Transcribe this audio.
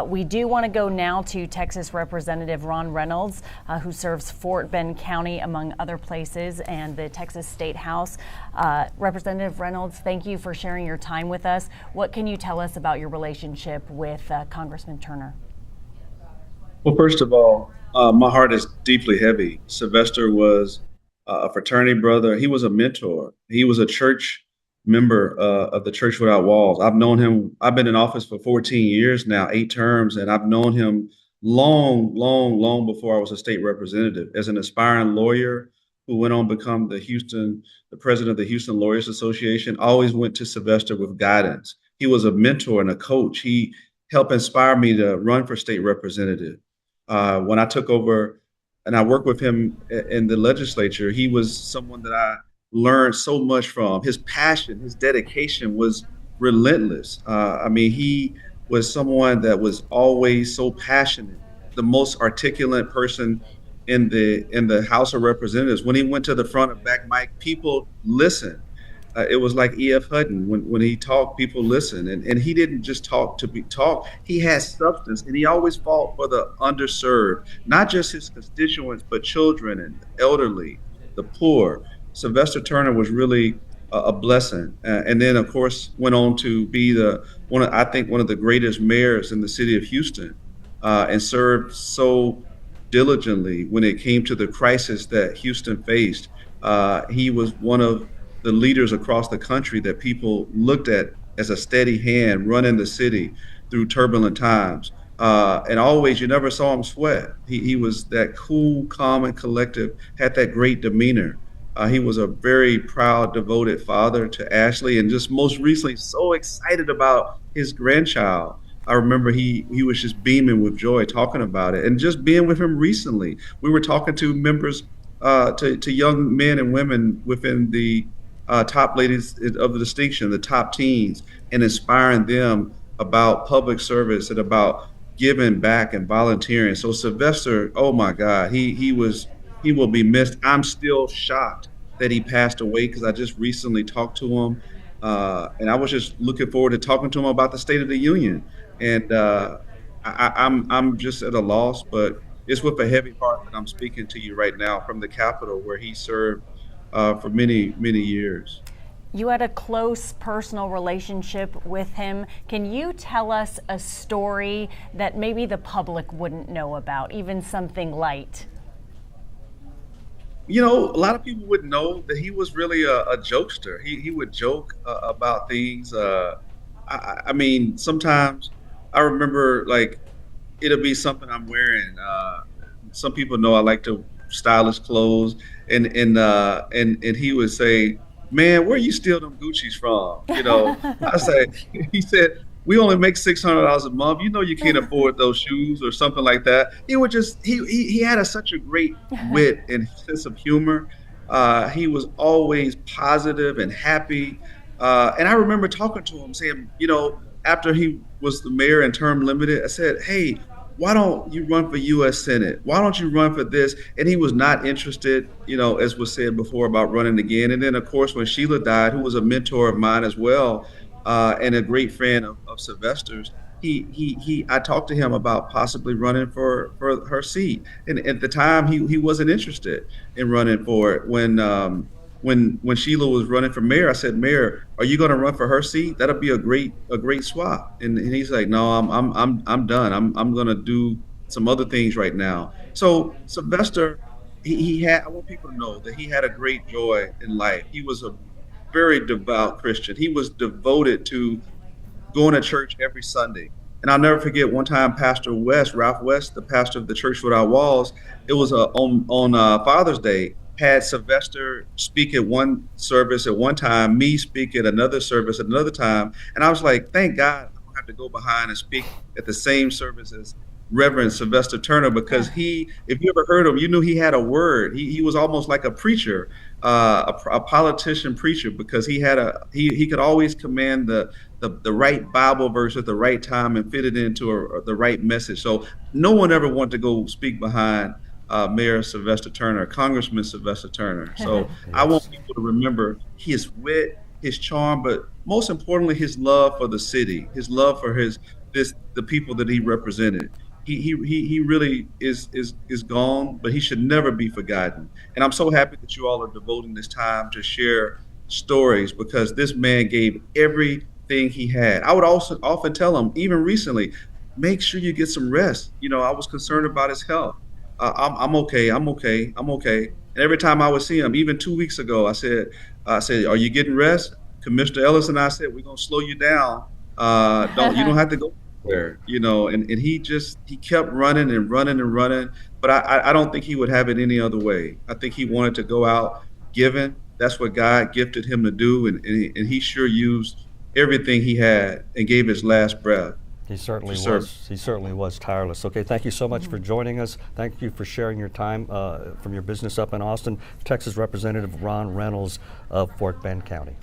We do want to go now to Texas Representative Ron Reynolds, who serves Fort Bend County, among other places, and the Texas State House. Representative Reynolds, thank you for sharing your time with us. What can you tell us about your relationship with Congressman Turner? Well, first of all, my heart is deeply heavy. Sylvester was a fraternity brother. He was a mentor. He was a church member of the Church Without Walls. I've known him. I've been in office for 14 years now, 8 terms, and I've known him long before I was a state representative. As an aspiring lawyer who went on to become the president of the Houston Lawyers Association, always went to Sylvester with guidance. He was a mentor and a coach. He helped inspire me to run for state representative. When I took over and I worked with him in the legislature, he was someone that I learned so much from. His passion, his dedication was relentless. He was someone that was always so passionate, the most articulate person in the House of Representatives. When he went to the front and back mic, people listened. It was like E.F. Hutton. When he talked, people listened. And he didn't just talk to be talk. He had substance, and he always fought for the underserved, not just his constituents, but children and elderly, the poor. Sylvester Turner was really a blessing. And then, of course, went on to be one of the greatest mayors in the city of Houston, and served so diligently when it came to the crisis that Houston faced. He was one of the leaders across the country that people looked at as a steady hand running the city through turbulent times. And always, you never saw him sweat. He was that cool, calm, and collective, had that great demeanor. He was a very proud, devoted father to Ashley, and just most recently, so excited about his grandchild. I remember he was just beaming with joy talking about it. And just being with him recently, we were talking to members, to young men and women within the top ladies of the distinction, the top teens, and inspiring them about public service and about giving back and volunteering. So Sylvester, oh my God, he will be missed. I'm still shocked that he passed away because I just recently talked to him, and I was just looking forward to talking to him about the State of the Union. And I'm just at a loss, but it's with a heavy heart that I'm speaking to you right now from the Capitol, where he served for many years. You had a close personal relationship with him. Can you tell us a story that maybe the public wouldn't know about, even something light? You know, a lot of people wouldn't know that he was really a jokester. He would joke about things. Sometimes I remember, like, it'll be something I'm wearing. Some people know I like to stylish clothes, and he would say, "Man, where you steal them Gucci's from?" You know, he said, "We only make $600 a month. You know, you can't afford those shoes," or something like that. He would just he had such a great wit and sense of humor. He was always positive and happy. And I remember talking to him, saying, you know, after he was the mayor and term limited, I said, "Hey, why don't you run for U.S. Senate? Why don't you run for this?" And he was not interested, you know, as was said before, about running again. And then, of course, when Sheila died, who was a mentor of mine as well, and a great fan of Sylvester's, I talked to him about possibly running for her seat. And at the time, he wasn't interested in running for it. When Sheila was running for mayor, I said, "Mayor, are you going to run for her seat? That'll be a great swap." And he's like, "No, I'm done. I'm going to do some other things right now." So Sylvester, he had. I want people to know that he had a great joy in life. He was a very devout Christian. He was devoted to going to church every Sunday. And I'll never forget one time, Pastor West, Ralph West, the pastor of the Church Without Walls, it was on Father's Day, had Sylvester speak at one service at one time, me speak at another service at another time. And I was like, thank God I don't have to go behind and speak at the same service as Reverend Sylvester Turner, because if you ever heard him, you knew he had a word. He was almost like a preacher, a politician preacher, because he could always command the right Bible verse at the right time and fit it into the right message. So no one ever wanted to go speak behind Mayor Sylvester Turner, Congressman Sylvester Turner. So yes. I want people to remember his wit, his charm, but most importantly, his love for the city, his love for his the people that he represented. He really is gone, but he should never be forgotten. And I'm so happy that you all are devoting this time to share stories because this man gave everything he had. I would also often tell him, even recently, make sure you get some rest. I was concerned about his health. I'm okay. I'm okay. I'm okay. And every time I would see him, even 2 weeks ago, I said, are you getting rest? Commissioner Ellis and I said, we're gonna slow you down. You don't have to go anywhere. And he kept running and running and running. But I don't think he would have it any other way. I think he wanted to go out giving. That's what God gifted him to do, and he sure used everything he had and gave his last breath. He certainly was. He certainly was tireless. Okay, thank you so much for joining us. Thank you for sharing your time from your business up in Austin. Texas Representative Ron Reynolds of Fort Bend County.